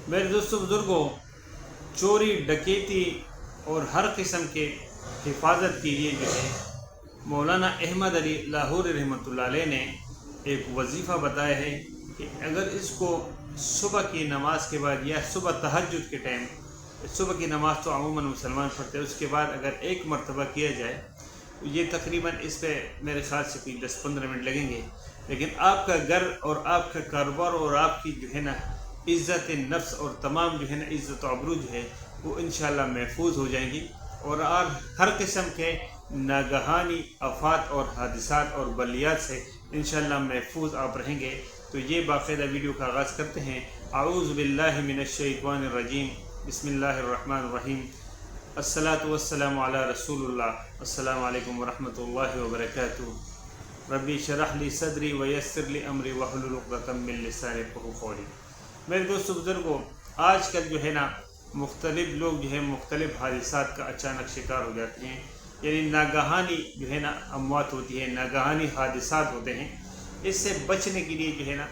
میرے دوستوں بزرگوں، چوری ڈکیتی اور ہر قسم کے حفاظت کے لیے جو ہے مولانا احمد علی لاہوری رحمۃ اللہ علیہ نے ایک وظیفہ بتایا ہے کہ اگر اس کو صبح کی نماز کے بعد یا صبح تہجد کے ٹائم، صبح کی نماز تو عموماً مسلمان پڑھتے ہیں، اس کے بعد اگر ایک مرتبہ کیا جائے تو یہ تقریباً اس پہ میرے خیال سے کوئی 10-15 منٹ لگیں گے، لیکن آپ کا گھر اور آپ کا کاروبار اور آپ کی جو ہے نا عزت نفس اور تمام جو ہے نا عزت و آبرو جو ہے وہ انشاءاللہ محفوظ ہو جائیں گی، اور آپ ہر قسم کے ناگہانی آفات اور حادثات اور بلیات سے انشاءاللہ محفوظ آپ رہیں گے۔ تو یہ باقاعدہ ویڈیو کا آغاز کرتے ہیں۔ اعوذ باللہ من الشیطان الرجیم، بسم اللہ الرحمن الرحیم، الصلاۃ والسلام علی رسول اللہ، السلام علیکم ورحمۃ اللہ وبرکاتہ۔ ربی شرح لی صدری ویسر لی امری واحلل عقدۃ من لسانی یفقہوا قولی۔ میرے دوستو بزرگوں، آج کل جو ہے نا مختلف لوگ جو ہے مختلف حادثات کا اچانک شکار ہو جاتے ہیں، یعنی ناگہانی جو ہے نا اموات ہوتی ہے، ناگہانی حادثات ہوتے ہیں۔ اس سے بچنے کے لیے جو ہے نا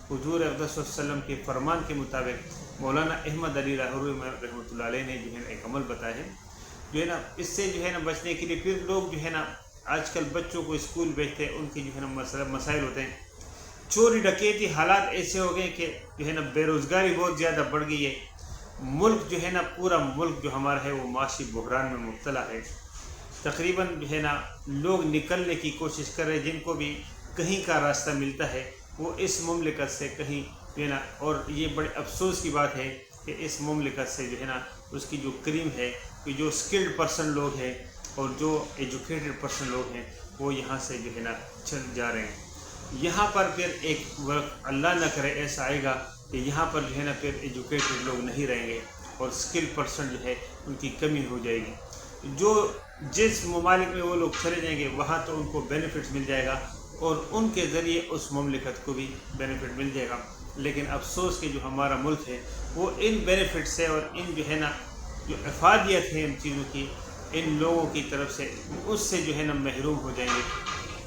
حضور اقدس صلی اللہ علیہ وسلم کے فرمان کے مطابق مولانا احمد علی لاہوری رحمۃ اللہ علیہ نے جو ہے نا ایک عمل بتایا ہے، جو ہے نا اس سے جو ہے نا بچنے کے لیے پھر لوگ جو ہے نا آج کل بچوں کو اسکول بھیجتے ہیں، ان کے جو ہے نا مسائل ہوتے ہیں، چوری ڈکیتی، حالات ایسے ہو گئے کہ جو ہے نا بے روزگاری بہت زیادہ بڑھ گئی ہے، ملک جو ہے نا پورا ملک جو ہمارا ہے وہ معاشی بحران میں مبتلا ہے۔ تقریباً جو ہے نا لوگ نکلنے کی کوشش کر رہے ہیں، جن کو بھی کہیں کا راستہ ملتا ہے وہ اس مملکت سے کہیں جو ہے نا، اور یہ بڑے افسوس کی بات ہے کہ اس مملکت سے جو ہے نا اس کی جو کریم ہے کہ جو اسکلڈ پرسن لوگ ہیں اور جو ایجوکیٹڈ پرسن لوگ ہیں وہ یہاں سے جو ہے نا چل جا رہے ہیں۔ یہاں پر پھر ایک وقت اللہ نہ کرے ایسا آئے گا کہ یہاں پر جو ہے نا پھر ایجوکیٹڈ لوگ نہیں رہیں گے اور اسکل پرسن جو ہے ان کی کمی ہو جائے گی۔ جو جس ممالک میں وہ لوگ چلے جائیں گے وہاں تو ان کو بینیفٹس مل جائے گا اور ان کے ذریعے اس مملکت کو بھی بینیفٹ مل جائے گا، لیکن افسوس کہ جو ہمارا ملک ہے وہ ان بینیفٹ سے اور ان جو ہے نا جو افادیت ہے ان چیزوں کی ان لوگوں کی طرف سے، اس سے جو ہے نا محروم ہو جائیں گے۔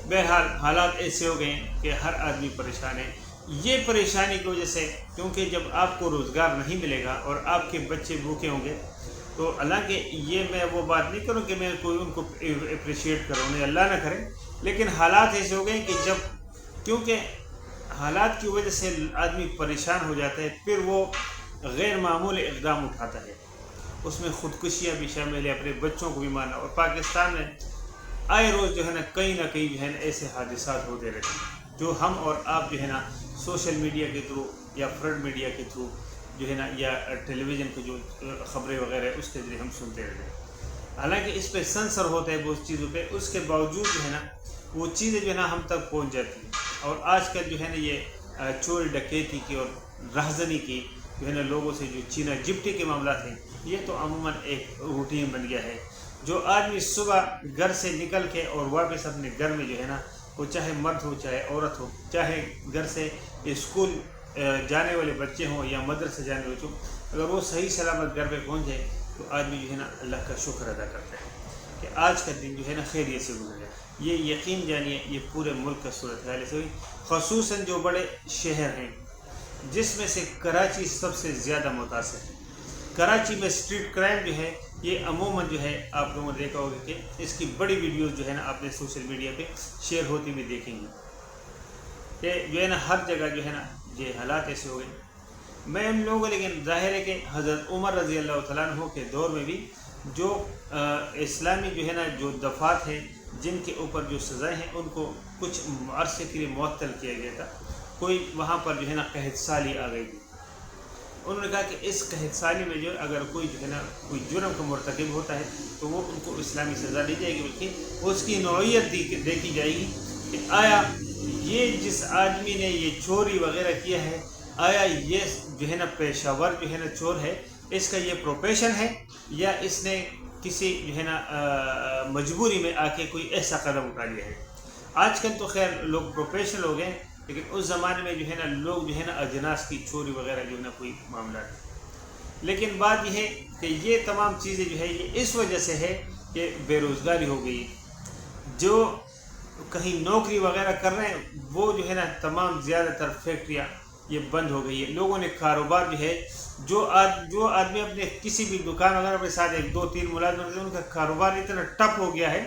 بہرحال حالات ایسے ہو گئے ہیں کہ ہر آدمی پریشان ہے۔ یہ پریشانی کی وجہ سے، کیونکہ جب آپ کو روزگار نہیں ملے گا اور آپ کے بچے بھوکے ہوں گے تو حالانکہ یہ میں وہ بات نہیں کروں کہ میں کوئی ان کو اپریشیٹ کروں، نہیں، اللہ نہ کرے، لیکن حالات ایسے ہو گئے کہ جب کیونکہ حالات کی وجہ سے آدمی پریشان ہو جاتا ہے، پھر وہ غیر معمولی اقدام اٹھاتا ہے، اس میں خودکشیاں بھی شامل ہیں، اپنے بچوں کو بھی مارنا۔ اور پاکستان میں آئے روز جو ہے نا کہیں جو ہے نا ایسے حادثات ہوتے رہتے ہیں جو ہم اور آپ جو ہے نا سوشل میڈیا کے تھرو یا فرنٹ میڈیا کے تھرو جو ہے نا یا ٹیلی ویژن کے جو خبریں وغیرہ اس کے ذریعے ہم سنتے رہتے ہیں۔ حالانکہ اس پہ سنسر ہوتا ہے بہت چیزوں پہ، اس کے باوجود جو ہے نا وہ چیزیں جو ہے نا ہم تک پہنچ جاتی ہیں۔ اور آج کل جو ہے نا یہ چوری ڈکیتی کی اور رہزنی کی جو ہے نا لوگوں سے جو چینا جپٹی کے معاملات ہیں، یہ تو عموماً ایک روٹین بن گیا ہے۔ جو آدمی صبح گھر سے نکل کے اور واپس اپنے گھر میں جو ہے نا وہ چاہے مرد ہو چاہے عورت ہو، چاہے گھر سے اسکول جانے والے بچے ہوں یا مدرسے جانے والے بچے ہوں، اگر وہ صحیح سلامت گھر پہ پہنچ جائے تو آدمی جو ہے نا اللہ کا شکر ادا کرتا ہے کہ آج کا دن جو ہے نا خیریت سے گزر جائے۔ یہ یقین جانیے یہ پورے ملک کا صورتحال ایسے ہوئی، خصوصاً جو بڑے شہر ہیں جس میں سے کراچی سب سے زیادہ متاثر ہے۔ کراچی میں اسٹریٹ کرائم جو ہے یہ عموماً جو ہے آپ لوگوں نے دیکھا ہوگا کہ اس کی بڑی ویڈیوز جو ہے نا آپ نے سوشل میڈیا پہ شیئر ہوتی بھی دیکھیں گی کہ جو ہے نا ہر جگہ جو ہے نا یہ حالات ایسے ہو گئے۔ میں ان لوگوں کو، لیکن ظاہر ہے کہ حضرت عمر رضی اللہ تعالیٰ عنہ کے دور میں بھی جو اسلامی جو ہے نا جو دفعات ہیں جن کے اوپر جو سزائیں ہیں ان کو کچھ عرصے کے لیے معطل کیا گیا تھا۔ کوئی وہاں پر جو ہے نا قحط سالی آ گئی تھی، انہوں نے کہا کہ اس قحط سالی میں جو اگر کوئی جو ہے نا کوئی جرم کا مرتکب ہوتا ہے تو وہ ان کو اسلامی سزا دی جائے گی، بلکہ اس کی نوعیت دیکھی جائے گی کہ آیا یہ جس آدمی نے یہ چوری وغیرہ کیا ہے، آیا یہ جو ہے نا پیشہ ور جو ہے نا چور ہے، اس کا یہ پروفیشن ہے یا اس نے کسی جو ہے نا مجبوری میں آ کے کوئی ایسا قدم اٹھا لیا ہے۔ آج کل تو خیر لوگ پروفیشنل ہو گئے، لیکن اس زمانے میں جو ہے نا لوگ جو ہے نا اجناس کی چوری وغیرہ جو ہے نا کوئی معاملہ ہے۔ لیکن بات یہ ہے کہ یہ تمام چیزیں جو ہے یہ اس وجہ سے ہے کہ بے روزگاری ہو گئی، جو کہیں نوکری وغیرہ کر رہے ہیں وہ جو ہے نا تمام زیادہ تر فیکٹریاں یہ بند ہو گئی ہے، لوگوں نے کاروبار جو ہے جو آدمی اپنے کسی بھی دکان وغیرہ کے ساتھ 1 2 3 ملازم رکھتے ہیں، ان کا کاروبار اتنا ٹپ ہو گیا ہے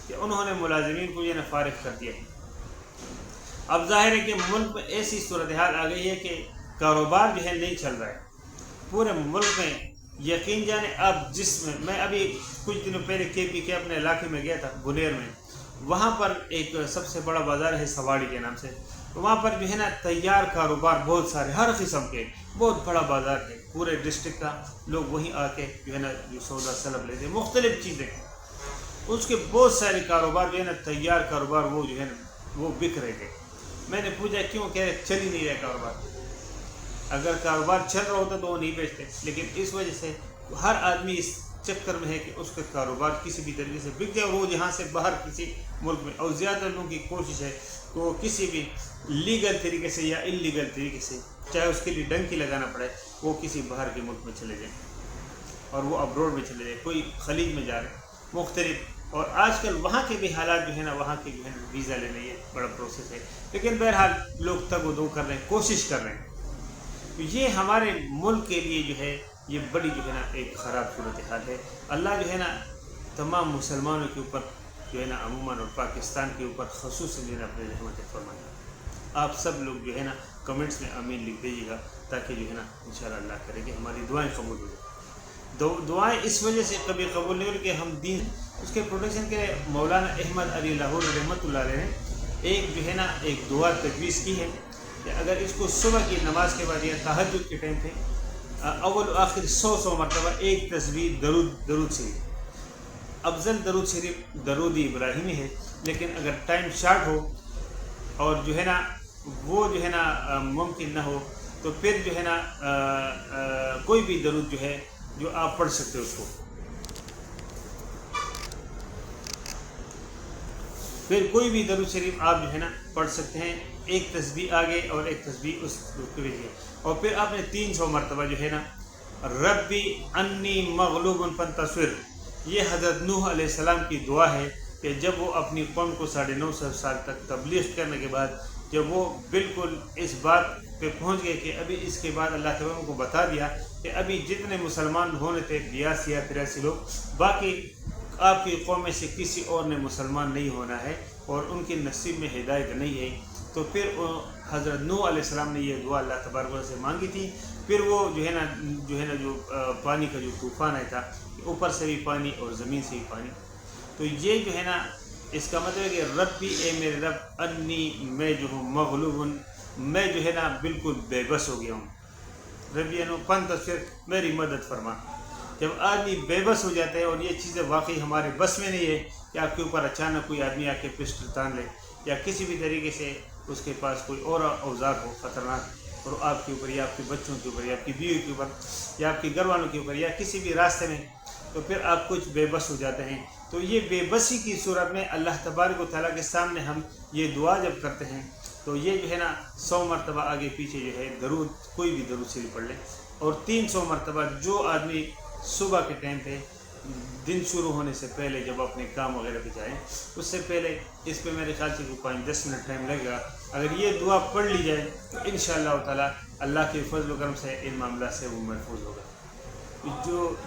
کہ انہوں نے ملازمین کو یہ فارغ کر دیا ہے۔ اب ظاہر ہے کہ ملک میں ایسی صورتحال آ گئی ہے کہ کاروبار جو ہے نہیں چل رہا ہے پورے ملک میں۔ یقین جانے اب میں ابھی کچھ دنوں پہلے KP کے اپنے علاقے میں گیا تھا بنیر میں، وہاں پر ایک سب سے بڑا بازار ہے سواڑی کے نام سے، وہاں پر جو ہے نا تیار کاروبار بہت سارے ہر قسم کے، بہت بڑا بازار ہے پورے ڈسٹرکٹ کا، لوگ وہیں آ کے جو ہے نا جو سودا سلب لیتے ہیں، مختلف چیزیں، اس کے بہت سارے کاروبار جو ہے نا تیار کاروبار وہ جو ہے نا وہ بک رہے تھے۔ میں نے پوچھا کیوں، کہ چل ہی نہیں رہا کاروبار۔ اگر کاروبار چل رہا ہوتا تو وہ نہیں بیچتے، لیکن اس وجہ سے ہر آدمی اس چکر میں ہے کہ اس کا کاروبار کسی بھی طریقے سے بک جائے، وہ یہاں سے باہر کسی ملک میں، اور زیادہ لوگوں کی کوشش ہے کہ وہ کسی بھی لیگل طریقے سے یا انلیگل طریقے سے، چاہے اس کے لیے ڈنکی لگانا پڑے، وہ کسی باہر کے ملک میں چلے جائیں اور وہ ابروڈ میں چلے جائیں، کوئی خلیج میں جا رہے ہیں مختلف۔ اور آج کل وہاں کے بھی حالات جو ہے نا، وہاں کے جو ہے نا ویزا لینے یہ بڑا پروسیس ہے، لیکن بہرحال لوگ تگ و دو کر رہے ہیں، کوشش کر رہے ہیں۔ تو یہ ہمارے ملک کے لیے جو ہے یہ بڑی جو ہے نا ایک خراب صورتحال ہے۔ اللہ جو ہے نا تمام مسلمانوں کے اوپر جو ہے نا عموماً اور پاکستان کے اوپر خصوصاً جو ہے نا اپنے رحمت فرمائے۔ آپ سب لوگ جو ہے نا کمنٹس میں آمین لکھ دیجیے گا، تاکہ جو ہے نا انشاءاللہ اللہ کرے کہ ہماری دعائیں قبول ہو جائیں۔ دعائیں اس وجہ سے کبھی قبول نہیں ہوئی کہ ہم دین اس کے پروٹیکشن کے لیے مولانا احمد علی لاہور رحمۃ اللہ علیہ نے ایک جو ہے نا ایک دعا تجویز کی ہے کہ اگر اس کو صبح کی نماز کے بعد یا تہجد کے ٹائم پہ اول و آخر 100 مرتبہ ایک تسبیح درود شریف، افضل درود شریف درود ابراہیمی ہے، لیکن اگر ٹائم شارٹ ہو اور جو ہے نا وہ جو ہے نا ممکن نہ ہو تو پھر جو ہے نا کوئی بھی درود جو ہے جو آپ پڑھ سکتے اس کو، پھر کوئی بھی درود شریف آپ جو ہے نا پڑھ سکتے ہیں، ایک تسبیح آگے اور ایک تسبیح اس کے پیچھے، اور پھر آپ نے 300 مرتبہ جو ہے نا ربی انی مغلوب فانتصر، یہ حضرت نوح علیہ السلام کی دعا ہے کہ جب وہ اپنی قوم کو 9.5 سال تک تبلیغ کرنے کے بعد جب وہ بالکل اس بات پہ پہنچ گئے کہ ابھی اس کے بعد اللہ تعالیٰ کو بتا دیا کہ ابھی جتنے مسلمان ہونے تھے 82 یا 83 لوگ، باقی آپ کی قوم میں سے کسی اور نے مسلمان نہیں ہونا ہے اور ان کے نصیب میں ہدایت نہیں ہے، تو پھر حضرت نوح علیہ السلام نے یہ دعا اللہ تبارک و تعالیٰ سے مانگی تھی۔ پھر وہ جو ہے نا جو پانی کا جو طوفان آیا تھا، اوپر سے بھی پانی اور زمین سے بھی پانی، تو یہ جو ہے نا اس کا مطلب ہے کہ ربی اے میرے رب انی میں جو ہوں مغلوب، میں جو ہے نا بالکل بے بس ہو گیا ہوں، ربی انو فانتصر میری مدد فرما۔ جب آدمی بے بس ہو جاتا ہے اور یہ چیزیں واقعی ہمارے بس میں نہیں ہے کہ آپ کے اوپر اچانک کوئی آدمی آ کے پسٹل تان لے یا کسی بھی طریقے سے اس کے پاس کوئی اور اوزار ہو خطرناک اور آپ کے اوپر یا آپ کے بچوں کے اوپر یا آپ کی بیوی کے اوپر یا آپ کے گھر والوں کے اوپر یا کسی بھی راستے میں، تو پھر آپ کچھ بے بس ہو جاتے ہیں۔ تو یہ بے بسی کی صورت میں اللہ تبارک و تعالیٰ کے سامنے ہم یہ دعا جب کرتے ہیں تو یہ جو ہے نا 100 مرتبہ آگے پیچھے جو ہے درود، کوئی بھی درود شریف پڑھ لیں، اور 300 مرتبہ جو آدمی صبح کے ٹائم پہ دن شروع ہونے سے پہلے جب اپنے کام وغیرہ پہ جائیں اس سے پہلے، اس پہ میرے خیال سے 5-10 منٹ ٹائم لگے گا، اگر یہ دعا پڑھ لی جائے تو انشاءاللہ تعالیٰ اللہ کے فضل و کرم سے ان معاملات سے وہ محفوظ ہوگا۔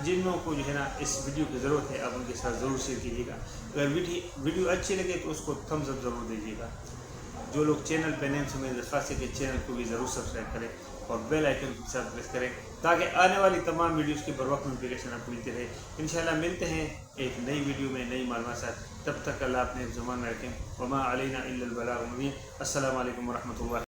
جن لوگوں کو جو ہے نا اس ویڈیو کی ضرورت ہے آپ ان کے ساتھ ضرور شیئر کیجیے گا، اگر ویڈیو اچھی لگے تو اس کو تھمز اپ ضرور دیجیے گا۔ جو لوگ چینل پہ نئے سے میری درخواست ہے کہ چینل کو بھی ضرور سبسکرائب کریں اور بیل آئیکن کے ساتھ پریس کریں تاکہ آنے والی تمام ویڈیوز کی بروقت نوٹیفیکیشن آپ کو ملتی رہے۔ انشاءاللہ ملتے ہیں ایک نئی ویڈیو میں نئی معلومات ساتھ، تب تک اللہ اپنے زمان میں رکھیں۔ وما علینا الا البلاغ المبین۔ السلام علیکم ورحمۃ اللہ۔